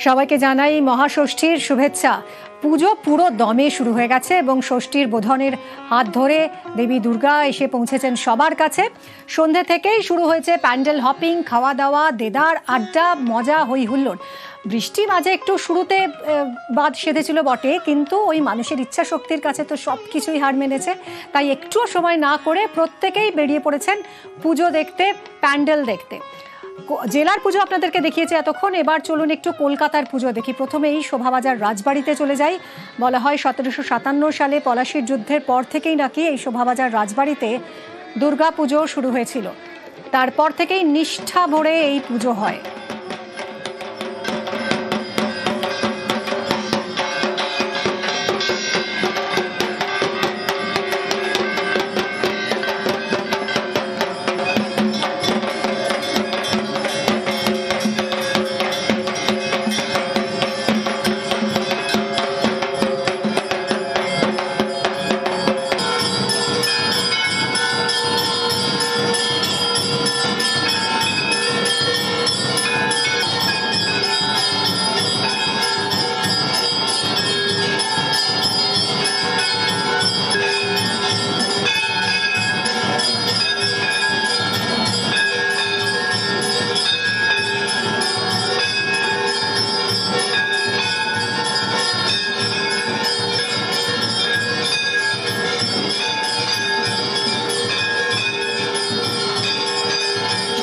সবাইকে জানাই মহাষষ্ঠীর শুভেচ্ছা। পুজো পুরো দমে শুরু হয়ে গেছে এবং ষষ্ঠীর বোধনের হাত ধরে দেবী দুর্গা এসে পৌঁছেছেন সবার কাছে। সন্ধ্যে থেকেই শুরু হয়েছে প্যান্ডেল হপিং, খাওয়া দাওয়া, দেদার আড্ডা, মজা, হই হুল্লোড়। বৃষ্টি মাঝে একটু শুরুতে বাদ সেধেছিল বটে, কিন্তু ওই মানুষের ইচ্ছা শক্তির কাছে তো সব কিছুই হার মেনেছে। তাই একটুও সময় না করে প্রত্যেকেই বেরিয়ে পড়েছেন পুজো দেখতে, প্যান্ডেল দেখতে। জেলার পুজো আপনাদেরকে দেখিয়েছে এতক্ষণ, এবার চলুন একটু কলকাতার পুজো দেখি। প্রথমেই শোভাবাজার রাজবাড়িতে চলে যাই। বলা হয় 1757 সালে পলাশির যুদ্ধের পর থেকেই নাকি এই শোভাবাজার রাজবাড়িতে দুর্গা পুজো শুরু হয়েছিল। তারপর থেকেই নিষ্ঠা ভরে এই পুজো হয়।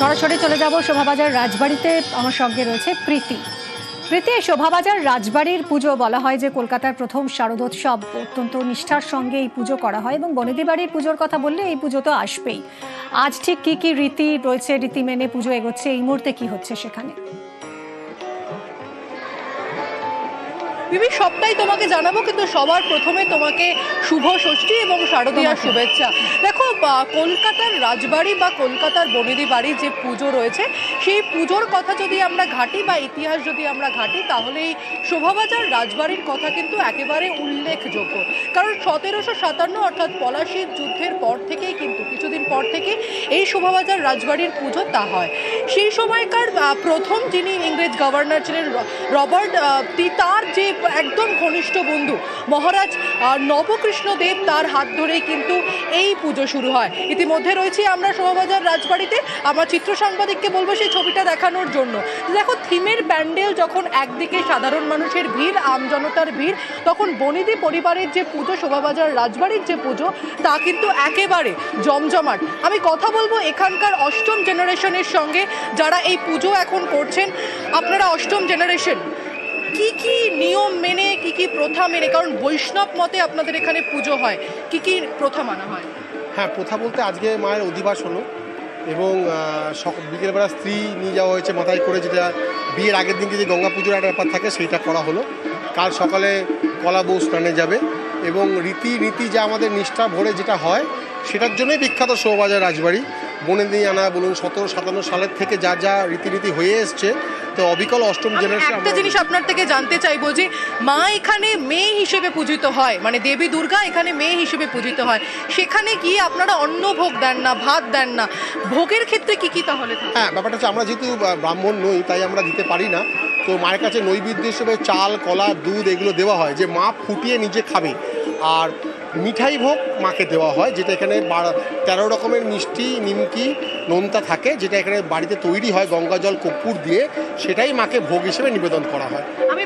সরাসরি চলে যাব শোভাবাজার রাজবাড়িতে। আমার সঙ্গে রয়েছে প্রীতি। প্রীতি, শোভাবাজার রাজবাড়ির পুজো বলা হয় যে কলকাতার প্রথম শারদোৎসব। অত্যন্ত নিষ্ঠার সঙ্গে এই পুজো করা হয় এবং বনেদি বাড়ির পুজোর কথা বললে এই পুজো তো আসবেই। আজ ঠিক কি কি রীতি রয়েছে, রীতি মেনে পুজো এগোচ্ছে, এই মুহূর্তে কি হচ্ছে সেখানে? বিবি, সবটাই তোমাকে জানাবো, কিন্তু সবার প্রথমে তোমাকে শুভ ষষ্ঠী এবং শারদীয়ার শুভেচ্ছা। দেখো, কলকাতার রাজবাড়ি বা কলকাতার বনেদি বাড়ি যে পুজো রয়েছে, সেই পুজোর কথা যদি আমরা ঘাঁটি বা ইতিহাস যদি আমরা ঘাঁটি, তাহলে এই শোভাবাজার রাজবাড়ির কথা কিন্তু একেবারে উল্লেখযোগ্য। কারণ 1757 অর্থাৎ পলাশির যুদ্ধের পর থেকেই কিন্তু কিছুদিন পর থেকে এই শোভাবাজার রাজবাড়ির পুজো তা হয়। সেই সময়কার প্রথম যিনি ইংরেজ গভর্নর ছিলেন রবার্ট, তার যে একদম ঘনিষ্ঠ বন্ধু মহারাজ নবকৃষ্ণ দেব, তার হাত ধরেই কিন্তু এই পুজো শুরু হয়। ইতিমধ্যে রয়েছি আমরা শোভাবাজার রাজবাড়িতে। আমার চিত্র সাংবাদিককে বলবো সেই ছবিটা দেখানোর জন্য। দেখো, থিমের প্যান্ডেল যখন একদিকে সাধারণ মানুষের ভিড়, আমজনতার ভিড়, তখন বনেদি পরিবারের যে পুজো, শোভাবাজার রাজবাড়ির যে পুজো, তা কিন্তু একেবারে জমজমাট। আমি কথা বলবো এখানকার অষ্টম জেনারেশনের সঙ্গে, যারা এই পুজো এখন করছেন। আপনারা অষ্টম জেনারেশন, কি কি নিয়ম মেনে, কি কি প্রথা মেনে, কারণ বৈষ্ণব মতে আপনাদের এখানে পুজো হয়, কি কি প্রথা মানা হয়? হ্যাঁ, প্রথা বলতে আজকে মায়ের অধিবাস হলো এবং বিকেলবেলা স্ত্রী নিয়ে যাওয়া হয়েছে মাথায় করে, যেটা বিয়ের আগের দিনকে যে গঙ্গা পুজোর একটা ব্যাপার থাকে সেইটা করা হলো। কাল সকালে কলা বউ স্নানে যাবে এবং রীতি যা আমাদের নিষ্ঠা ভরে যেটা হয়, সেটার জন্যই বিখ্যাত শোভাবাজার রাজবাড়ি। বনেদি আনা বলুন 1757 সালের থেকে যা যা রীতিনীতি হয়ে এসছে, তো অবিকল অষ্টম জেনারেশন। একটা জিনিস আপনার থেকে জানতে চাইবো, যে মা এখানে মেয়ে হিসেবে পূজিত হয়, মানে দেবী দুর্গা এখানে মেয়ে হিসেবে পূজিত হয়, সেখানে গিয়ে আপনারা অন্ন ভোগ দেন না, ভাত দেন না, ভোগের ক্ষেত্রে কি কি তাহলে? হ্যাঁ, ব্যাপারটা হচ্ছে আমরা যেহেতু ব্রাহ্মণ নই, তাই আমরা দিতে পারি না। তো মায়ের কাছে নৈবেদ্য হিসেবে চাল, কলা, দুধ এগুলো দেওয়া হয়, যে মা ফুটিয়ে নিজে খাবে। আর মিঠাই ভোগ মাকে দেওয়া হয়, যেটা এখানে 13 রকমের মিষ্টি, নিমকি, নোনতা থাকে, যেটা এখানে বাড়িতে তৈরি হয় গঙ্গা জল, কর্পূর দিয়ে, সেটাই মাকে ভোগ হিসেবে নিবেদন করা হয়। আমি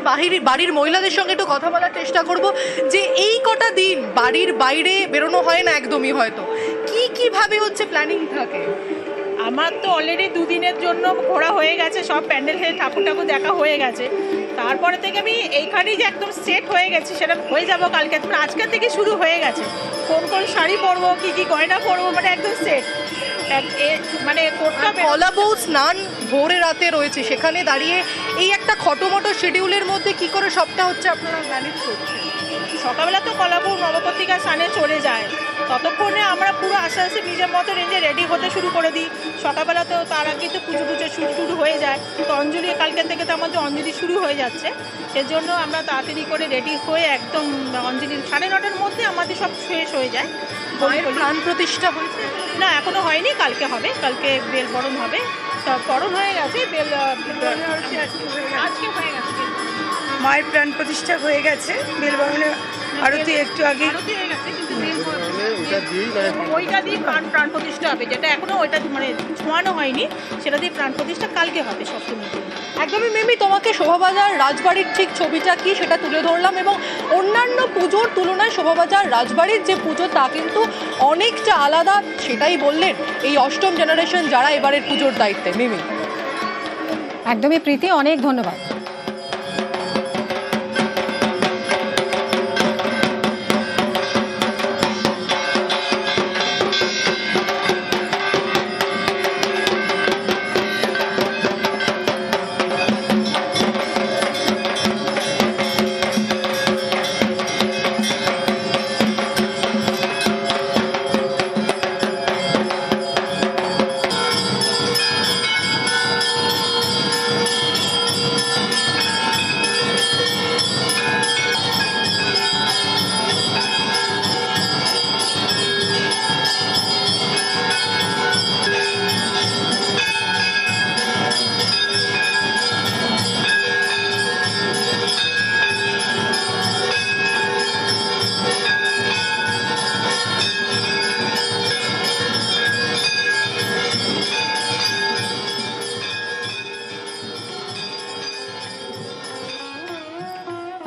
বাড়ির মহিলাদের সঙ্গে একটু কথা বলার চেষ্টা করব, যে এই কটা দিন বাড়ির বাইরে বেরোনো হয় না একদমই, হয়তো কিভাবে হচ্ছে প্ল্যানিং থাকে? আমার তো অলরেডি 2 দিনের জন্য ঘোরা হয়ে গেছে, সব প্যান্ডেল হয়ে ঠাকুর দেখা হয়ে গেছে। তারপরে থেকে আমি এইখানেই যে একদম সেট হয়ে গেছি, সেটা হয়ে যাবো কালকে। আজকের থেকে শুরু হয়ে গেছে, কোন শাড়ি পরবো, কি গয়না পরবো, মানে একদম সেট। মানে কলা বউ স্নান ভোরে রাতে রয়েছে, সেখানে দাঁড়িয়ে এই একটা খটোমটো শিডিউলের মধ্যে কি করে সবটা হচ্ছে আপনারা ম্যানেজ করছেন? সকালবেলা তো কলা বউ নবপত্রিকা স্নানে চলে যায়, ততক্ষণে আমরা পুরো আস্তে আস্তে নিজের মতো রেঞ্জে রেডি হতে শুরু করে দিই। সকালবেলা তো তার আগে তো পুজো শুরু হয়ে যায়। তো অঞ্জলি, কালকের থেকে তো আমাদের অঞ্জলি শুরু হয়ে যাচ্ছে, সেজন্য আমরা তাড়াতাড়ি করে রেডি হয়ে একদম অঞ্জলি 9:30-র মধ্যে আমাদের সব শেষ হয়ে যায়। প্রাণ প্রতিষ্ঠা হয়েছে না, এখনো হয়নি, কালকে হবে। কালকে বেল বরণ হবে, সব বরণ হয়ে গেছে, বেল আজকে হয়ে গেছে। মায়ের প্রাণ প্রতিষ্ঠা হয়ে গেছে বেলবাগানে আরতি একটু আগে। আরতি হয়ে গেছে, কিন্তু ওটা দিয়েই ওইটা দিয়ে প্রাণ প্রতিষ্ঠা হবে, যেটা এখনো ওইটা মানে ছোঁয়ানো হয়নি, সেটা দিয়ে প্রাণ প্রতিষ্ঠা কালকে হবে সপ্তমী। একদমই মিমি, তোমাকে শোভাবাজার রাজবাড়ির ঠিক ছবিটা কি সেটা তুলে ধরলাম, এবং অন্যান্য পুজোর তুলনায় শোভাবাজার রাজবাড়ির যে পুজো তা কিন্তু অনেকটা আলাদা, সেটাই বললেন এই অষ্টম জেনারেশন যারা এবারের পুজোর দায়িত্বে। মিমি, একদমই প্রীতি, অনেক ধন্যবাদ।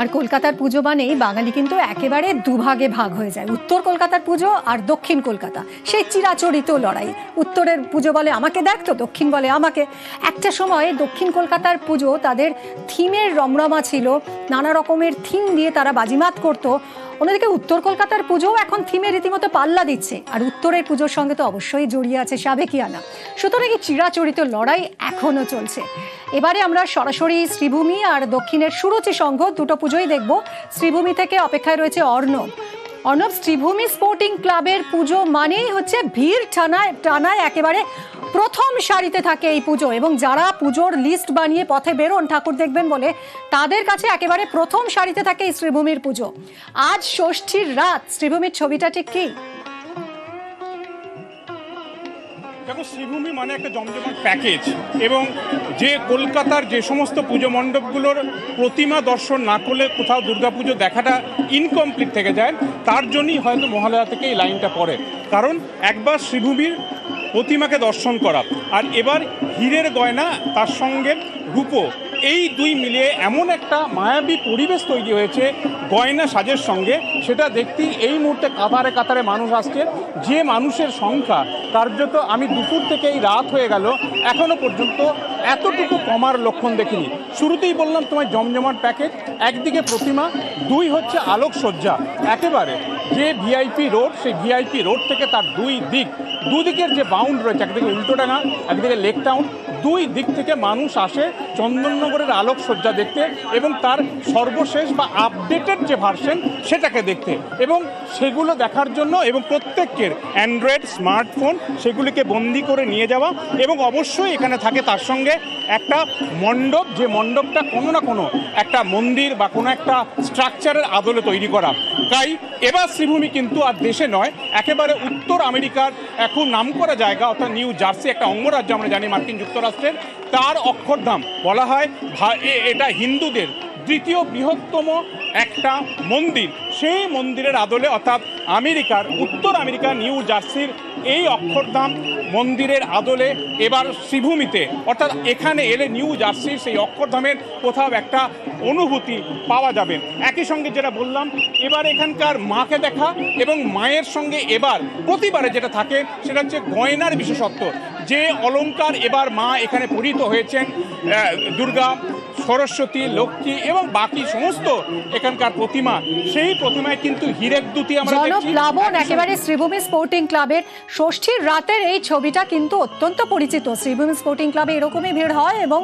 আর কলকাতার পুজো মানেই বাঙালি কিন্তু একেবারে দুভাগে ভাগ হয়ে যায়, উত্তর কলকাতার পুজো আর দক্ষিণ কলকাতা। সেই চিরাচরিত লড়াই, উত্তরের পুজো বলে আমাকে দেখ তো, দক্ষিণ বলে আমাকে। একটা সময় দক্ষিণ কলকাতার পুজো তাদের থিমের রমরমা ছিল, নানা রকমের থিম দিয়ে তারা বাজিমাত করতো। অন্যদিকে উত্তর কলকাতার পুজোও এখন থিমে রীতিমতো পাল্লা দিচ্ছে, আর উত্তরের পুজোর সঙ্গে তো অবশ্যই জড়িয়ে আছে সাবেকিয়ানা। সুতরাং এই চিরাচরিত লড়াই এখনো চলছে। এবারে আমরা সরাসরি শ্রীভূমি আর দক্ষিণের সুরুচি সংঘ দুটো পুজোই দেখব। শ্রীভূমি থেকে অপেক্ষায় রয়েছে অর্ণব। অর্ণব, শ্রীভূমি স্পোর্টিং ক্লাবের পুজো মানেই হচ্ছে ভিড় টানায় একেবারে প্রথম সারিতে থাকে এই পুজো, এবং যারা পুজোর লিস্ট বানিয়ে পথে বেরোন ঠাকুর দেখবেন বলে, তাদের কাছে একেবারে প্রথম সারিতে থাকে এই শ্রীভূমির পুজো। আজ ষষ্ঠীর রাত, শ্রীভূমির ছবিটা ঠিক কি? দেখো, শ্রীভূমি মানে একটা জমজমাট প্যাকেজ, এবং যে কলকাতার যে সমস্ত পুজো মণ্ডপগুলোর প্রতিমা দর্শন না করলে কোথাও দুর্গাপুজো দেখাটা ইনকমপ্লিট থেকে যায়, তার জন্যই হয়তো মহালয়া থেকে এই লাইনটা পড়ে। কারণ একবার শ্রীভূমির প্রতিমাকে দর্শন করা, আর এবার হীরের গয়না তার সঙ্গে রূপো, এই দুই মিলিয়ে এমন একটা মায়াবী পরিবেশ তৈরি হয়েছে গয়না সাজের সঙ্গে, সেটা দেখতেই এই মুহূর্তে কাতারে কাতারে মানুষ আসছে। যে মানুষের সংখ্যা কার্যত আমি দুপুর থেকে এই রাত হয়ে গেল এখনো পর্যন্ত এতটুকু কমার লক্ষণ দেখিনি। শুরুতেই বললাম তোমায় জমজমাট প্যাকেজ, একদিকে প্রতিমা, দুই হচ্ছে আলোকসজ্জা। একেবারে যে ভিআইপি রোড, সেই ভিআইপি রোড থেকে তার দুদিকের যে বাউন্ড রয়েছে, একদিকে উল্টোডাঙ্গা, একদিকে লেক টাউন, দুই দিক থেকে মানুষ আসে চন্দননগরের আলোকসজ্জা দেখতে, এবং তার সর্বশেষ বা আপডেটেড যে ভার্সন সেটাকে দেখতে, এবং সেগুলো দেখার জন্য, এবং প্রত্যেকের অ্যান্ড্রয়েড স্মার্টফোন সেগুলিকে বন্দি করে নিয়ে যাওয়া, এবং অবশ্যই এখানে থাকে তার সঙ্গে একটা মণ্ডপ, যে মণ্ডপটা কোনো না কোনো একটা মন্দির বা কোনো একটা স্ট্রাকচারের আদলে তৈরি করা। তাই এবার শ্রীভূমি কিন্তু আর দেশে নয়, একেবারে উত্তর আমেরিকার এখন নামকরা জায়গা, অর্থাৎ নিউ জার্সি, একটা অঙ্গরাজ্য আমরা জানি মার্কিন যুক্তরাষ্ট্রের, তার অক্ষরধাম বলা হয়। এটা হিন্দুদের দ্বিতীয় বৃহত্তম একটা মন্দির, সেই মন্দিরের আদলে, অর্থাৎ উত্তর আমেরিকার নিউ জার্সির এই অক্ষরধাম মন্দিরের আদলে এবার শ্রীভূমিতে, অর্থাৎ এখানে এলে নিউ জার্সির সেই অক্ষরধামের কোথাও একটা অনুভূতি পাওয়া যাবে। একই সঙ্গে যেটা বললাম, এবার এখানকার মাকে দেখা, এবং মায়ের সঙ্গে এবার প্রতিবারে যেটা থাকে সেটা হচ্ছে গয়নার বিশেষত্ব। যে অলংকার এবার মা এখানে পরিহিত হয়েছেন, দুর্গা, সরস্বতী, লক্ষ্মী এবং বাকি সমস্ত এখানকার প্রতিমা, সেই প্রতিমায় কিন্তু হীরের দুটি আমরা দেখছি। জনপ্লাবন একেবারে শ্রীভূমি স্পোর্টিং ক্লাবের ষষ্ঠীর রাতের এই ছবিটা কিন্তু অত্যন্ত পরিচিত। শ্রীভূমি স্পোর্টিং ক্লাবে এরকমই ভিড় হয়, এবং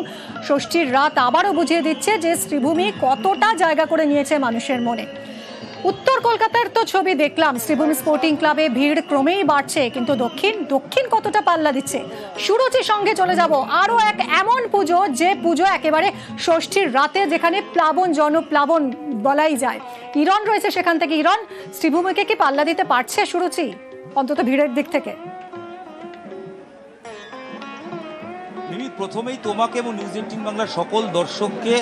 ষষ্ঠীর রাত আবারও বুঝিয়ে দিচ্ছে যে শ্রীভূমি কতটা জায়গা করে নিয়েছে মানুষের মনে। উত্তর কলকাতার তো ছবি দেখলাম, শ্রীভূমি স্পোর্টিং ক্লাবে ভিড় ক্রমেই বাড়ছে, কিন্তু দক্ষিণ কতটা পাল্লা দিচ্ছে। সুরুচির সঙ্গে চলে যাব আরও এক এমন পুজো, যে পুজো একেবারে ষষ্ঠীর রাতে, যেখানে জনপ্লাবন বলাই যায়। ইরন রয়েছে সেখান থেকে। ইরন, শ্রীভূমিকে কি পাল্লা দিতে পারছে সুরুচি, অন্তত ভিড়ের দিক থেকে? প্রথমেই তোমাকে এবং নিউজ 18 বাংলার সকল দর্শককে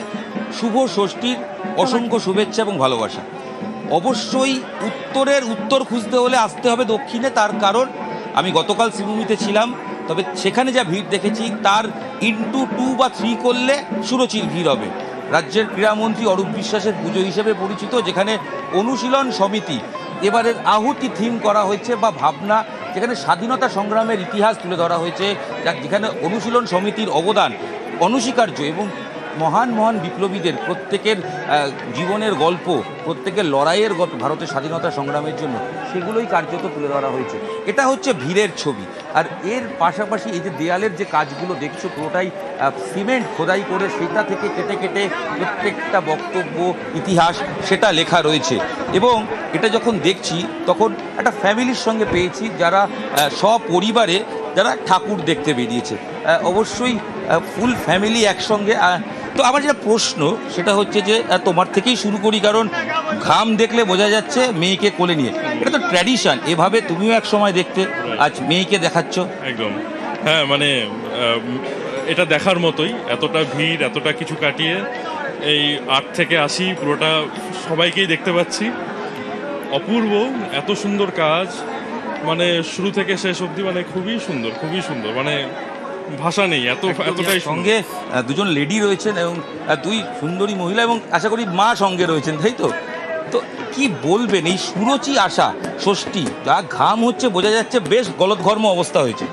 শুভ ষষ্ঠীর অসংখ্য শুভেচ্ছা এবং ভালোবাসা। অবশ্যই উত্তরের উত্তর খুঁজতে হলে আসতে হবে দক্ষিণে, তার কারণ আমি গতকাল শ্রীভূমিতে ছিলাম, তবে সেখানে যা ভিড় দেখেছি তার ইনটু 2 বা 3 করলে সুরুচির ভিড় হবে। রাজ্যের ক্রীড়ামন্ত্রী অরূপ বিশ্বাসের পুজো হিসেবে পরিচিত, যেখানে অনুশীলন সমিতি এবারের আহুতি থিম করা হয়েছে বা ভাবনা, যেখানে স্বাধীনতা সংগ্রামের ইতিহাস তুলে ধরা হয়েছে, যেখানে অনুশীলন সমিতির অবদান অনস্বীকার্য এবং মহান মহান বিপ্লবীদের প্রত্যেকের জীবনের গল্প, প্রত্যেকের লড়াইয়ের গল্প ভারতের স্বাধীনতা সংগ্রামের জন্য, সেগুলোই কার্যত তুলে ধরা হয়েছে। এটা হচ্ছে ভিড়ের ছবি। আর এর পাশাপাশি এই যে দেয়ালের যে কাজগুলো দেখছো পুরোটাই সিমেন্ট খোদাই করে সেটা থেকে কেটে কেটে প্রত্যেকটা বক্তব্য, ইতিহাস সেটা লেখা রয়েছে। এবং এটা যখন দেখছি তখন একটা ফ্যামিলির সঙ্গে পেয়েছি যারা সপরিবারে যারা ঠাকুর দেখতে বেরিয়েছে, অবশ্যই ফুল ফ্যামিলি একসঙ্গে। তো আমার যেটা প্রশ্ন সেটা হচ্ছে যে তোমার থেকেই শুরু করি, কারণ ঘাম দেখলে বোঝা যাচ্ছে মেয়েকে কোলে নিয়ে, এটা তো ট্র্যাডিশন, এভাবে তুমিও এক সময় দেখতে, আজ মেয়েকে দেখাচ্ছ। একদম, হ্যাঁ, মানে এটা দেখার মতোই, এতটা ভিড়, এতটা কিছু কাটিয়ে এই 8 থেকে 80 পুরোটা সবাইকেই দেখতে পাচ্ছি। অপূর্ব, এত সুন্দর কাজ, মানে শুরু থেকে শেষ অবধি, মানে খুবই সুন্দর, খুবই সুন্দর, মানে ভাষা নেই, এতটাই সঙ্গে দুজন লেডি রয়েছেন এবং দুই সুন্দরী মহিলা এবং আশা করি মা সঙ্গে রয়েছেন, তাই তো? তো কি বলবেন এই সুরুচি আশা ষষ্ঠী, যা ঘাম হচ্ছে বোঝা যাচ্ছে বেশ গলদঘর্ম অবস্থা হয়েছে।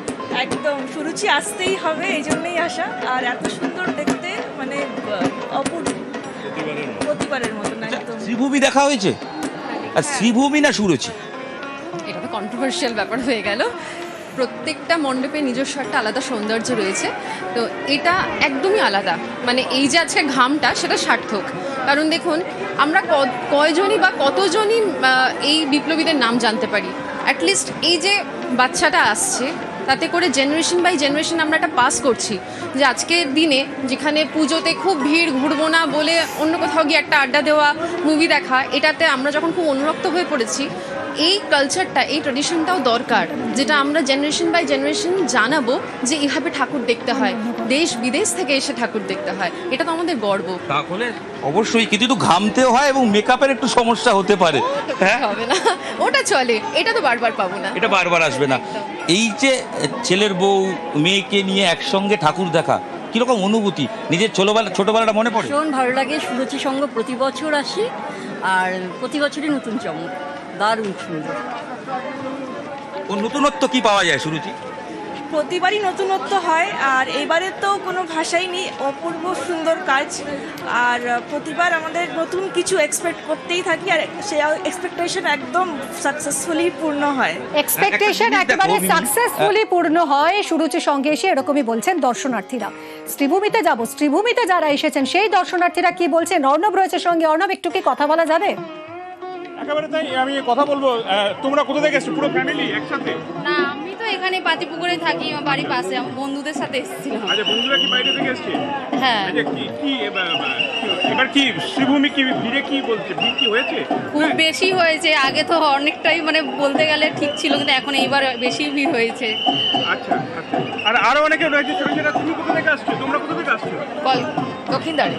একদম সুরুচি আসতেই হবে, এই জন্যই আসা। আর এত সুন্দর দেখতে, মানে অপূর্ব, প্রতিবারের মতন একদম। শ্রীভূমি দেখা হয়েছে, আর শ্রীভূমি না সুরুচি? এটা তো কন্ট্রোভার্সিয়াল ব্যাপার হয়ে গেল। প্রত্যেকটা মণ্ডপে নিজস্ব একটা আলাদা সৌন্দর্য রয়েছে, তো এটা একদমই আলাদা। মানে এই যে আজকে ঘামটা, সেটা সার্থক। কারণ দেখুন, আমরা কয়জনই বা কতজনই এই বিপ্লবীদের নাম জানতে পারি। অ্যাটলিস্ট এই যে বাচ্চাটা আসছে, তাতে করে জেনারেশন বাই জেনারেশন আমরা একটা পাস করছি যে আজকের দিনে যেখানে পুজোতে খুব ভিড়, ঘুরবো না বলে অন্য কোথাও গিয়ে একটা আড্ডা দেওয়া, মুভি দেখা, এটাতে আমরা যখন খুব অনুরক্ত হয়ে পড়েছি, এই কালচারটা, এই ট্র্যাডিশনটাও দরকার, যেটা আমরা জেনারেশন বাই জেনারেশন জানাবো যে এইভাবে ঠাকুর দেখতে হয়, দেশ বিদেশ থেকে এসে ঠাকুর দেখতে হয়, এটা তো আমাদের গর্ব। তাহলে অবশ্যই কিছু একটু ঘামতেও হয় এবং মেকআপের একটু সমস্যা হতে পারে, হ্যাঁ হবে না, ওটা চলে, এটা তো বারবার পাবো না, এটা বারবার আসবে না। এই যে ছেলের বউ মেয়েকে নিয়ে একসঙ্গে ঠাকুর দেখা, কিরকম অনুভূতি? নিজের ছোটবেলাটা মনে পড়ে? ভীষণ ভালো লাগে। সুরুচি সঙ্গ প্রতি বছর আসি, আর প্রতি বছরই নতুন চমক, দারুণ সুন্দর। ও নতুনত্ব কি পাওয়া যায় সুরুচি? প্রতিবারই নতুনত্ব হয়, আর এবারে তো কোনো ভাষাই নেই, অপূর্ব সুন্দর কাজ। আর প্রতিবার আমাদের নতুন কিছু এক্সপেক্ট করতেই থাকি, আর সেই এক্সপেকটেশন একদম সাকসেসফুলি পূর্ণ হয়। এক্সপেকটেশন একেবারে সাকসেসফুলি পূর্ণ হয় সুরুচির সঙ্গে এসে, এরকমই বলছেন দর্শনার্থীরা। শ্রীভূমিতে যাব, শ্রীভূমিতে যারা এসেছেন সেই দর্শনার্থীরা কি বলছেন? অর্ণব রয়েছে সঙ্গে। অর্ণব, একটু কি কথা বলা যাবে? একেবারে তাই, আমি কথা বলবো। তোমরা কোথা থেকে এসছো? পুরো ফ্যামিলি একসাথে? না, আমি তো এখানে পাতিপুকুরে থাকি, আমার বাড়ির পাশে, আমার বন্ধুদের সাথে এসেছিলাম। আচ্ছা, বন্ধুরা কি বাইরে থেকে এসছে? হ্যাঁ। আচ্ছা, কি এবার কি শ্রীভূমি কি ভিড়ে কি বলছে? ভিড় কি হয়েছে? খুব বেশি হয়েছে। আগে তো অনেকটাই, মানে বলতে গেলে ঠিক ছিল, কিন্তু এখন এইবার বেশি ভিড় হয়েছে। আচ্ছা আচ্ছা। আর আরো অনেকে রয়েছে ছোট ছোট। তুমি কোথা থেকে আসছো? তোমরা কোথা থেকে আসছো? দক্ষিণদ্বারে।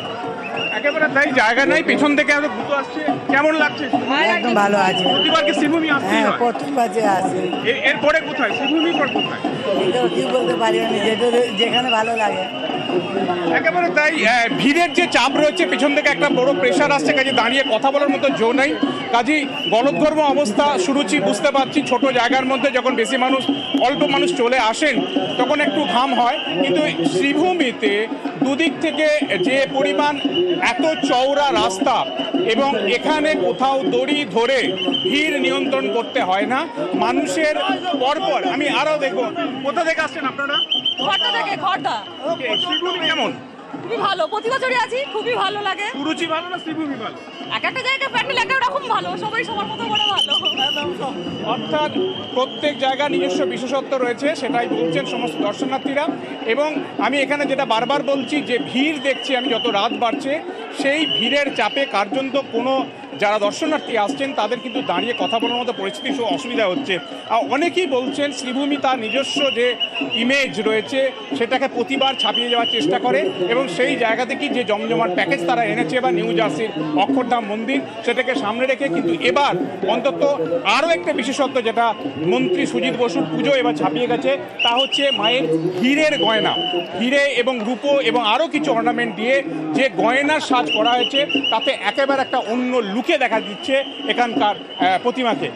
একেবারে তাই, জায়গা নাই, পেছন থেকে আরো দ্রুত আসছে। কেমন লাগছে? একদম ভালো আছে। প্রতিবার কি শ্রীভূমি আসছে? হ্যাঁ, প্রতিবার যে আসে। এরপরে কোথায়? শ্রীভূমির পর কোথায়? এটা কি বলতে পারি না, যেখানে ভালো লাগে। একেবারে তাই, ভিড়ের যে চাপ রয়েছে, পেছন থেকে একটা বড় প্রেশার আসছে, কাজে দাঁড়িয়ে কথা বলার মতো জো নাই। কাজেই গলদঘর্ম অবস্থা সুরুচি বুঝতে পারছি। ছোট জায়গার মধ্যে যখন বেশি মানুষ, অল্প মানুষ চলে আসেন, তখন একটু ঘাম হয়। কিন্তু শ্রীভূমিতে দুদিক থেকে যে পরিমাণ, এত চওড়া রাস্তা, এবং এখানে কোথাও দড়ি ধরে ভিড় নিয়ন্ত্রণ করতে হয় না। মানুষের পরপর আমি আরো দেখবো। কোথা থেকে আসছেন আপনারা? ঘরটা থেকে, ঘরটা। শ্রীভূমি কেমন? খুবই ভালো, প্রতি বছরই আছি, খুবই ভালো লাগে। সুরুচি ভালো না শ্রীভূমি ভালো? এক একটা জায়গায় প্যান্ডেল এক এক রকম ভালো, সবাই সবার মতো করে ভালো। অর্থাৎ প্রত্যেক জায়গায় নিজস্ব বিশেষত্ব রয়েছে, সেটাই বলছেন সমস্ত দর্শনার্থীরা। এবং আমি এখানে যেটা বারবার বলছি, যে ভিড় দেখছি আমি যত রাত বাড়ছে, সেই ভিড়ের চাপে কার্যত কোনো যারা দর্শনার্থী আসছেন তাদের কিন্তু দাঁড়িয়ে কথা বলার মতো পরিস্থিতি অসুবিধা হচ্ছে। আর অনেকেই বলছেন শ্রীভূমি তার নিজস্ব যে ইমেজ রয়েছে সেটাকে প্রতিবার ছাপিয়ে যাওয়ার চেষ্টা করে, এবং সেই জায়গা থেকেই যে জমজমাট প্যাকেজ তারা এনেছে বা নিউ জার্সির অক্ষরধাম মন্দির সেটাকে সামনে রেখে কিন্তু এবার অন্তত আরও একটা বিশেষত্ব যেটা মন্ত্রী সুজিত বসুর পুজো এবার ছাপিয়ে গেছে তা হচ্ছে মায়ের হীরের গয়না, হীরে এবং রূপো এবং আরও কিছু অর্নামেন্ট দিয়ে যে গয়নার সাজ করা হয়েছে তাতে একেবারে একটা অন্য লুকে দেখা দিচ্ছে এখানকার প্রতিমাকে।